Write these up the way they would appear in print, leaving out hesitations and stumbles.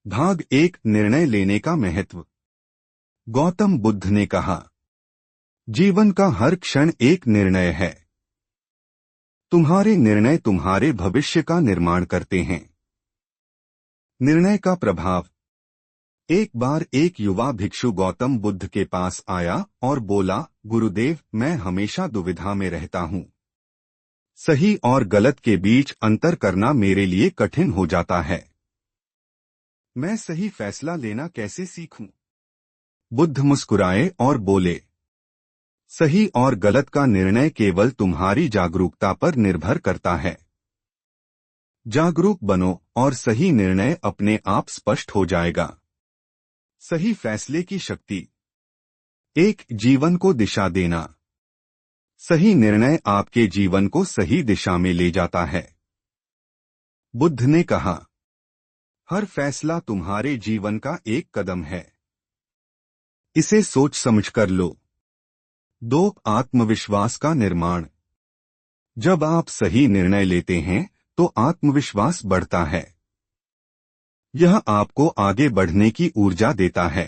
भाग 1 निर्णय लेने का महत्व। गौतम बुद्ध ने कहा, जीवन का हर क्षण एक निर्णय है। तुम्हारे निर्णय तुम्हारे भविष्य का निर्माण करते हैं। निर्णय का प्रभाव। एक बार एक युवा भिक्षु गौतम बुद्ध के पास आया और बोला, गुरुदेव, मैं हमेशा दुविधा में रहता हूँ। सही और गलत के बीच अंतर करना मेरे लिए कठिन हो जाता है। मैं सही फैसला लेना कैसे सीखूं? बुद्ध मुस्कुराए और बोले, सही और गलत का निर्णय केवल तुम्हारी जागरूकता पर निर्भर करता है। जागरूक बनो और सही निर्णय अपने आप स्पष्ट हो जाएगा। सही फैसले की शक्ति। एक, जीवन को दिशा देना। सही निर्णय आपके जीवन को सही दिशा में ले जाता है। बुद्ध ने कहा, हर फैसला तुम्हारे जीवन का एक कदम है। इसे सोच समझ कर लो। 2, आत्मविश्वास का निर्माण। जब आप सही निर्णय लेते हैं तो आत्मविश्वास बढ़ता है। यह आपको आगे बढ़ने की ऊर्जा देता है।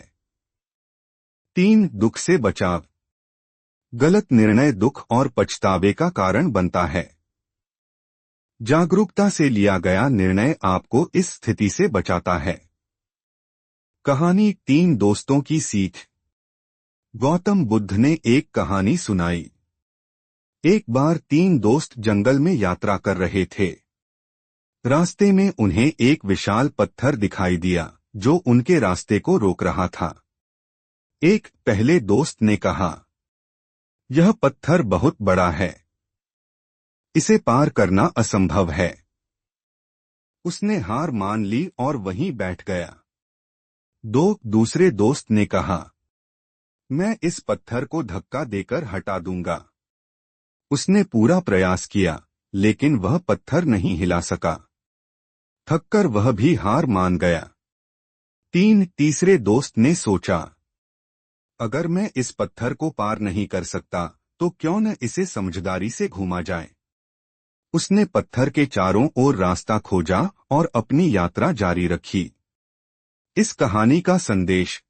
3, दुख से बचाव। गलत निर्णय दुख और पछतावे का कारण बनता है। जागरूकता से लिया गया निर्णय आपको इस स्थिति से बचाता है। कहानी 3 दोस्तों की सीख। गौतम बुद्ध ने एक कहानी सुनाई। एक बार 3 दोस्त जंगल में यात्रा कर रहे थे। रास्ते में उन्हें एक विशाल पत्थर दिखाई दिया जो उनके रास्ते को रोक रहा था। एक पहले दोस्त ने कहा, यह पत्थर बहुत बड़ा है, इसे पार करना असंभव है। उसने हार मान ली और वहीं बैठ गया। 2 दूसरे दोस्त ने कहा, मैं इस पत्थर को धक्का देकर हटा दूंगा। उसने पूरा प्रयास किया लेकिन वह पत्थर नहीं हिला सका। थककर वह भी हार मान गया। 3 तीसरे दोस्त ने सोचा, अगर मैं इस पत्थर को पार नहीं कर सकता तो क्यों न इसे समझदारी से घूमा जाए। उसने पत्थर के चारों ओर रास्ता खोजा और अपनी यात्रा जारी रखी। इस कहानी का संदेश।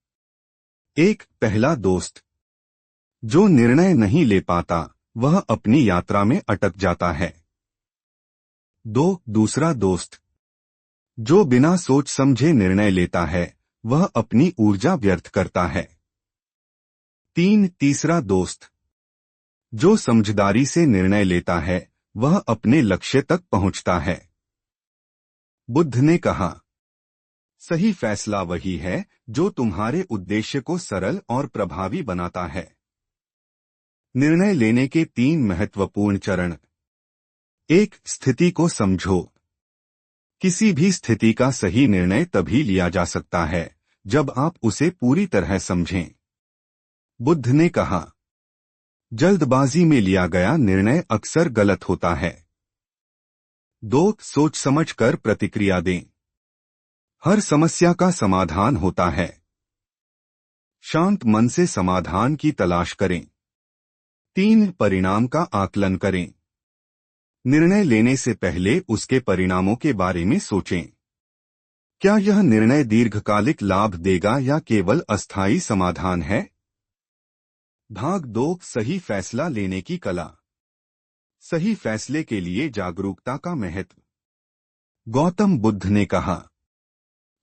एक पहला दोस्त, जो निर्णय नहीं ले पाता वह अपनी यात्रा में अटक जाता है। 2 दूसरा दोस्त, जो बिना सोच समझे निर्णय लेता है वह अपनी ऊर्जा व्यर्थ करता है। 3 तीसरा दोस्त, जो समझदारी से निर्णय लेता है वह अपने लक्ष्य तक पहुंचता है। बुद्ध ने कहा, सही फैसला वही है जो तुम्हारे उद्देश्य को सरल और प्रभावी बनाता है। निर्णय लेने के 3 महत्वपूर्ण चरण। 1, स्थिति को समझो। किसी भी स्थिति का सही निर्णय तभी लिया जा सकता है जब आप उसे पूरी तरह समझें। बुद्ध ने कहा, जल्दबाजी में लिया गया निर्णय अक्सर गलत होता है। 2, सोच समझ कर प्रतिक्रिया दें। हर समस्या का समाधान होता है। शांत मन से समाधान की तलाश करें। 3, परिणाम का आकलन करें। निर्णय लेने से पहले उसके परिणामों के बारे में सोचें। क्या यह निर्णय दीर्घकालिक लाभ देगा या केवल अस्थायी समाधान है? भाग 2, सही फैसला लेने की कला। सही फैसले के लिए जागरूकता का महत्व। गौतम बुद्ध ने कहा,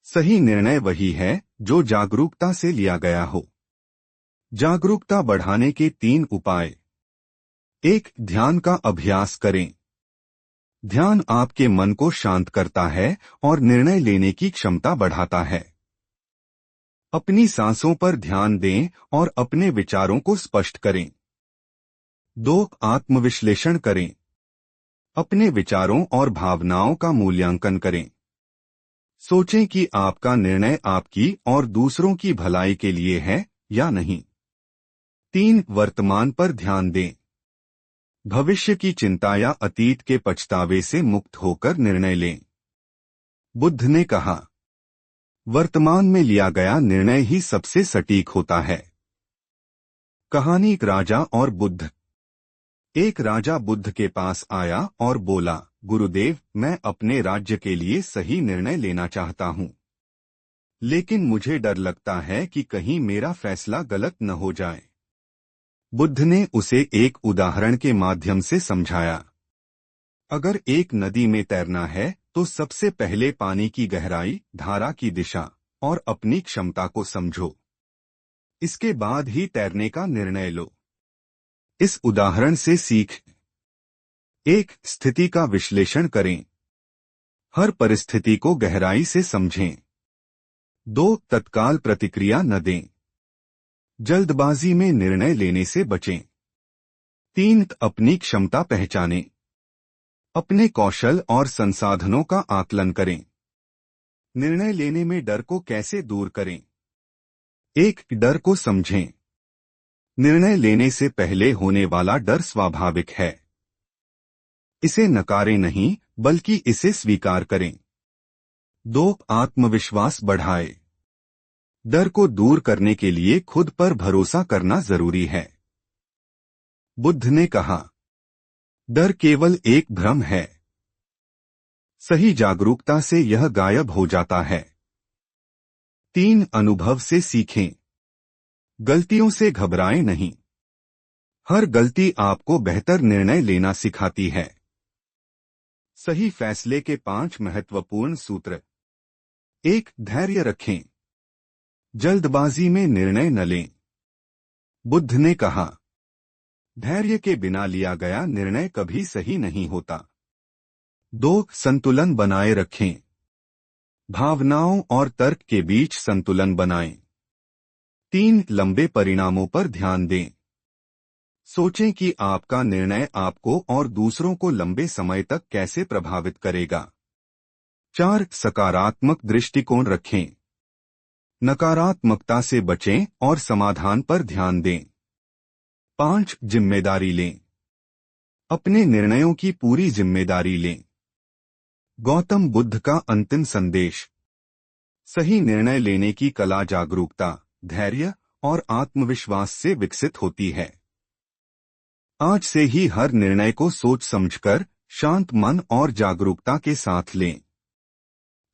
सही निर्णय वही है जो जागरूकता से लिया गया हो। जागरूकता बढ़ाने के 3 उपाय। 1, ध्यान का अभ्यास करें। ध्यान आपके मन को शांत करता है और निर्णय लेने की क्षमता बढ़ाता है। अपनी सांसों पर ध्यान दें और अपने विचारों को स्पष्ट करें। 2, आत्मविश्लेषण करें। अपने विचारों और भावनाओं का मूल्यांकन करें। सोचें कि आपका निर्णय आपकी और दूसरों की भलाई के लिए है या नहीं। 3, वर्तमान पर ध्यान दें। भविष्य की चिंता या अतीत के पछतावे से मुक्त होकर निर्णय लें। बुद्ध ने कहा, वर्तमान में लिया गया निर्णय ही सबसे सटीक होता है। कहानी एक राजा और बुद्ध। एक राजा बुद्ध के पास आया और बोला, गुरुदेव, मैं अपने राज्य के लिए सही निर्णय लेना चाहता हूँ। लेकिन मुझे डर लगता है कि कहीं मेरा फैसला गलत न हो जाए। बुद्ध ने उसे एक उदाहरण के माध्यम से समझाया। अगर एक नदी में तैरना है तो सबसे पहले पानी की गहराई, धारा की दिशा और अपनी क्षमता को समझो। इसके बाद ही तैरने का निर्णय लो। इस उदाहरण से सीख: एक, स्थिति का विश्लेषण करें। हर परिस्थिति को गहराई से समझें। दो, तत्काल प्रतिक्रिया न दें। जल्दबाजी में निर्णय लेने से बचें। तीन, अपनी क्षमता पहचानें। अपने कौशल और संसाधनों का आकलन करें। निर्णय लेने में डर को कैसे दूर करें? एक, डर को समझें। निर्णय लेने से पहले होने वाला डर स्वाभाविक है। इसे नकारें नहीं, बल्कि इसे स्वीकार करें। दो, आत्मविश्वास बढ़ाएं। डर को दूर करने के लिए खुद पर भरोसा करना जरूरी है। बुद्ध ने कहा, डर केवल एक भ्रम है। सही जागरूकता से यह गायब हो जाता है। तीन, अनुभव से सीखें। गलतियों से घबराएं नहीं। हर गलती आपको बेहतर निर्णय लेना सिखाती है। सही फैसले के 5 महत्वपूर्ण सूत्र। एक, धैर्य रखें। जल्दबाजी में निर्णय न लें। बुद्ध ने कहा, धैर्य के बिना लिया गया निर्णय कभी सही नहीं होता। दो, संतुलन बनाए रखें। भावनाओं और तर्क के बीच संतुलन बनाएं। तीन, लंबे परिणामों पर ध्यान दें। सोचें कि आपका निर्णय आपको और दूसरों को लंबे समय तक कैसे प्रभावित करेगा। चार, सकारात्मक दृष्टिकोण रखें। नकारात्मकता से बचें और समाधान पर ध्यान दें। पांच, जिम्मेदारी लें। अपने निर्णयों की पूरी जिम्मेदारी लें। गौतम बुद्ध का अंतिम संदेश। सही निर्णय लेने की कला जागरूकता, धैर्य और आत्मविश्वास से विकसित होती है। आज से ही हर निर्णय को सोच समझकर, शांत मन और जागरूकता के साथ लें।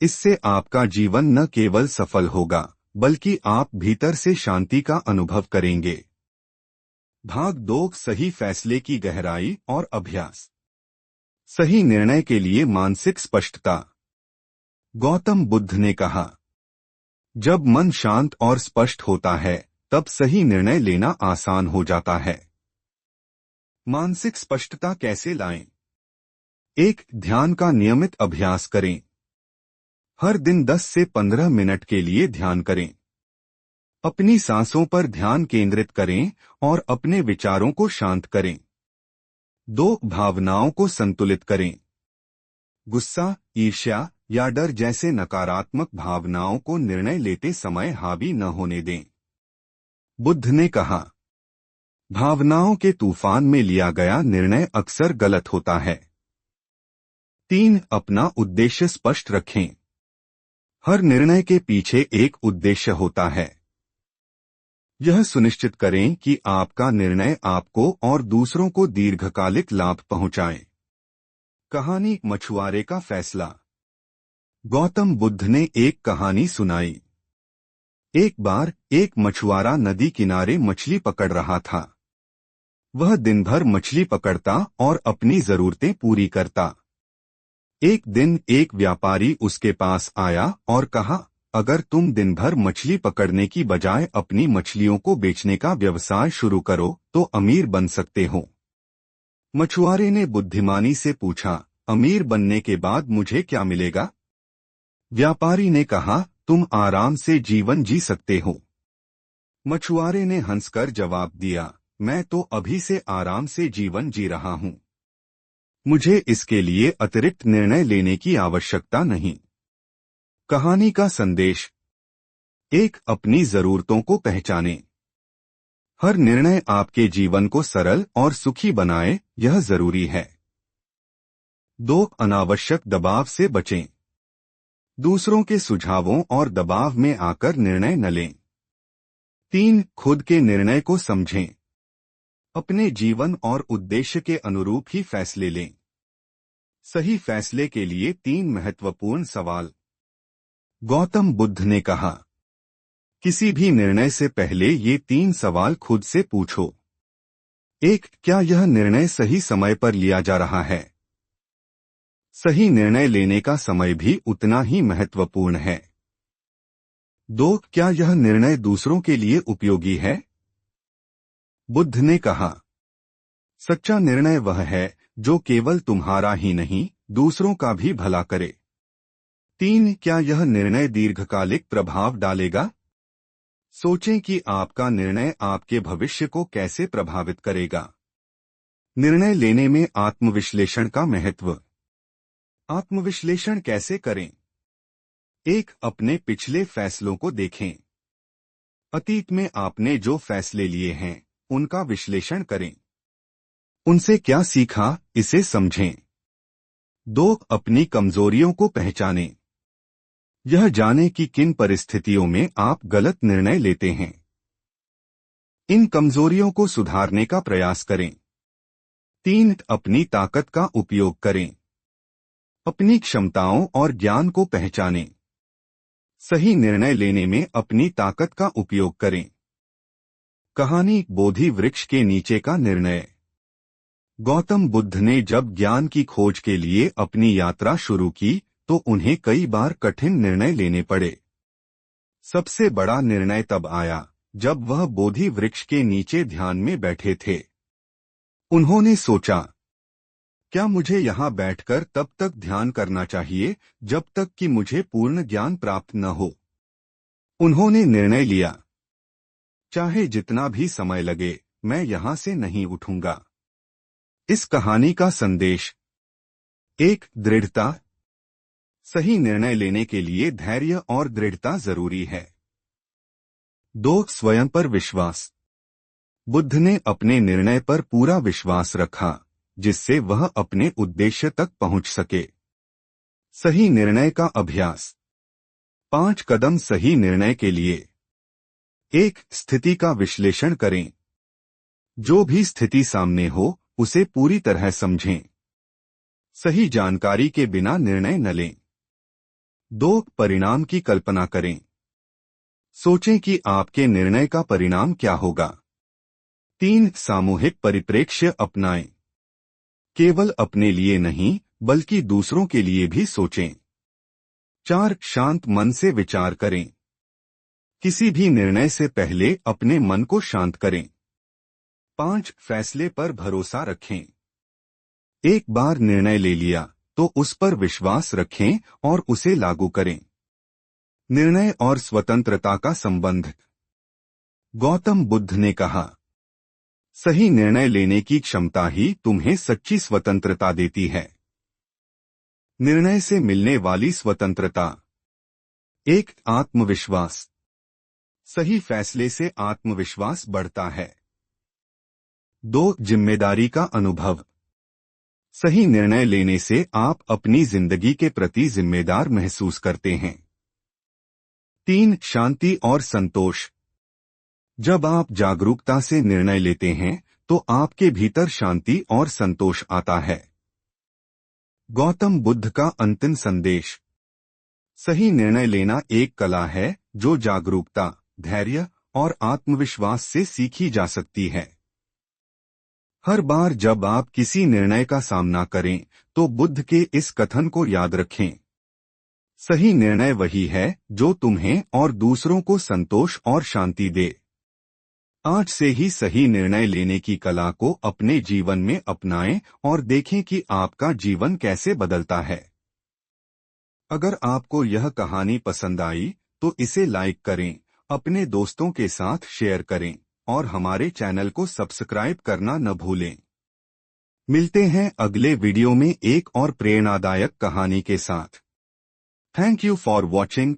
इससे आपका जीवन न केवल सफल होगा, बल्कि आप भीतर से शांति का अनुभव करेंगे। भाग 2, सही फैसले की गहराई और अभ्यास। सही निर्णय के लिए मानसिक स्पष्टता। गौतम बुद्ध ने कहा, जब मन शांत और स्पष्ट होता है, तब सही निर्णय लेना आसान हो जाता है। मानसिक स्पष्टता कैसे लाएं? एक, ध्यान का नियमित अभ्यास करें। हर दिन 10 से 15 मिनट के लिए ध्यान करें। अपनी सांसों पर ध्यान केंद्रित करें और अपने विचारों को शांत करें। दो, भावनाओं को संतुलित करें। गुस्सा, ईर्ष्या या डर जैसे नकारात्मक भावनाओं को निर्णय लेते समय हावी न होने दें। बुद्ध ने कहा, भावनाओं के तूफान में लिया गया निर्णय अक्सर गलत होता है। तीन, अपना उद्देश्य स्पष्ट रखें। हर निर्णय के पीछे एक उद्देश्य होता है। यह सुनिश्चित करें कि आपका निर्णय आपको और दूसरों को दीर्घकालिक लाभ पहुंचाए। कहानी, मछुआरे का फैसला। गौतम बुद्ध ने एक कहानी सुनाई। एक बार एक मछुआरा नदी किनारे मछली पकड़ रहा था। वह दिन भर मछली पकड़ता और अपनी जरूरतें पूरी करता। एक दिन एक व्यापारी उसके पास आया और कहा, अगर तुम दिन भर मछली पकड़ने की बजाय अपनी मछलियों को बेचने का व्यवसाय शुरू करो तो अमीर बन सकते हो। मछुआरे ने बुद्धिमानी से पूछा, अमीर बनने के बाद मुझे क्या मिलेगा? व्यापारी ने कहा, तुम आराम से जीवन जी सकते हो। मछुआरे ने हंसकर जवाब दिया, मैं तो अभी से आराम से जीवन जी रहा हूं। मुझे इसके लिए अतिरिक्त निर्णय लेने की आवश्यकता नहीं। कहानी का संदेश। एक, अपनी जरूरतों को पहचानें। हर निर्णय आपके जीवन को सरल और सुखी बनाए, यह जरूरी है। दो, अनावश्यक दबाव से बचें। दूसरों के सुझावों और दबाव में आकर निर्णय न लें। तीन, खुद के निर्णय को समझें। अपने जीवन और उद्देश्य के अनुरूप ही फैसले लें। सही फैसले के लिए 3 महत्वपूर्ण सवाल। गौतम बुद्ध ने कहा, किसी भी निर्णय से पहले ये 3 सवाल खुद से पूछो। 1. क्या यह निर्णय सही समय पर लिया जा रहा है? सही निर्णय लेने का समय भी उतना ही महत्वपूर्ण है। 2. क्या यह निर्णय दूसरों के लिए उपयोगी है? बुद्ध ने कहा, सच्चा निर्णय वह है जो केवल तुम्हारा ही नहीं, दूसरों का भी भला करे। 3. क्या यह निर्णय दीर्घकालिक प्रभाव डालेगा? सोचें कि आपका निर्णय आपके भविष्य को कैसे प्रभावित करेगा। निर्णय लेने में आत्मविश्लेषण का महत्व। आत्मविश्लेषण कैसे करें? 1. अपने पिछले फैसलों को देखें। अतीत में आपने जो फैसले लिए हैं, उनका विश्लेषण करें। उनसे क्या सीखा, इसे समझें। 2. अपनी कमजोरियों को पहचानें। यह जानें कि किन परिस्थितियों में आप गलत निर्णय लेते हैं। इन कमजोरियों को सुधारने का प्रयास करें। 3. अपनी ताकत का उपयोग करें। अपनी क्षमताओं और ज्ञान को पहचानें। सही निर्णय लेने में अपनी ताकत का उपयोग करें। कहानी बोधि वृक्ष के नीचे का निर्णय। गौतम बुद्ध ने जब ज्ञान की खोज के लिए अपनी यात्रा शुरू की तो उन्हें कई बार कठिन निर्णय लेने पड़े। सबसे बड़ा निर्णय तब आया जब वह बोधि वृक्ष के नीचे ध्यान में बैठे थे। उन्होंने सोचा, क्या मुझे यहाँ बैठकर तब तक ध्यान करना चाहिए जब तक कि मुझे पूर्ण ज्ञान प्राप्त न हो? उन्होंने निर्णय लिया, चाहे जितना भी समय लगे, मैं यहाँ से नहीं उठूंगा। इस कहानी का संदेश। 1. दृढ़ता। सही निर्णय लेने के लिए धैर्य और दृढ़ता जरूरी है। 2. स्वयं पर विश्वास। बुद्ध ने अपने निर्णय पर पूरा विश्वास रखा, जिससे वह अपने उद्देश्य तक पहुंच सके। सही निर्णय का अभ्यास। 5 कदम सही निर्णय के लिए। 1. स्थिति का विश्लेषण करें। जो भी स्थिति सामने हो, उसे पूरी तरह समझें। सही जानकारी के बिना निर्णय न लें। 2. परिणाम की कल्पना करें। सोचें कि आपके निर्णय का परिणाम क्या होगा। 3. सामूहिक परिप्रेक्ष्य अपनाएं। केवल अपने लिए नहीं, बल्कि दूसरों के लिए भी सोचें। 4. शांत मन से विचार करें। किसी भी निर्णय से पहले अपने मन को शांत करें। 5. फैसले पर भरोसा रखें। एक बार निर्णय ले लिया तो उस पर विश्वास रखें और उसे लागू करें। निर्णय और स्वतंत्रता का संबंध। गौतम बुद्ध ने कहा, सही निर्णय लेने की क्षमता ही तुम्हें सच्ची स्वतंत्रता देती है। निर्णय से मिलने वाली स्वतंत्रता। 1. आत्मविश्वास। सही फैसले से आत्मविश्वास बढ़ता है। 2. जिम्मेदारी का अनुभव। सही निर्णय लेने से आप अपनी जिंदगी के प्रति जिम्मेदार महसूस करते हैं। 3. शांति और संतोष। जब आप जागरूकता से निर्णय लेते हैं तो आपके भीतर शांति और संतोष आता है। गौतम बुद्ध का अंतिम संदेश। सही निर्णय लेना एक कला है जो जागरूकता, धैर्य और आत्मविश्वास से सीखी जा सकती है। हर बार जब आप किसी निर्णय का सामना करें तो बुद्ध के इस कथन को याद रखें, सही निर्णय वही है जो तुम्हें और दूसरों को संतोष और शांति दे। आज से ही सही निर्णय लेने की कला को अपने जीवन में अपनाएं और देखें कि आपका जीवन कैसे बदलता है। अगर आपको यह कहानी पसंद आई तो इसे लाइक करें, अपने दोस्तों के साथ शेयर करें और हमारे चैनल को सब्सक्राइब करना न भूलें। मिलते हैं अगले वीडियो में एक और प्रेरणादायक कहानी के साथ। Thank you for watching.